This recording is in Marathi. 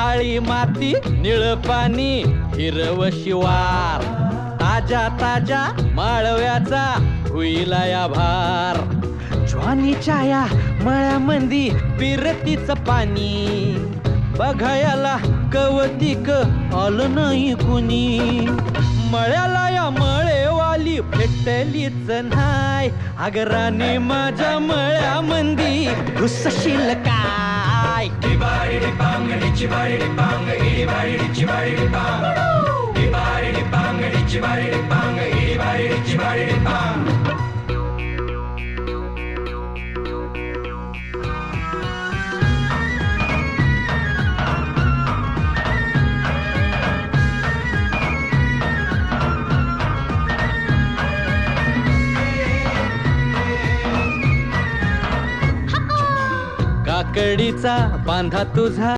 काळी माती निळ पाणी हिरव शिवार ताजा ताजा माळव्याचा हुईला या भार ज्वानीच्या या मळ्यामंदी पिरतीच पाणी बघायला कवतिक आलं नाही कुणी मळ्याला या मळेवाली भेटलीच नाय अगराने माझ्या मळ्यामंदी घुसशील काय काकडीचा बांधा तुझा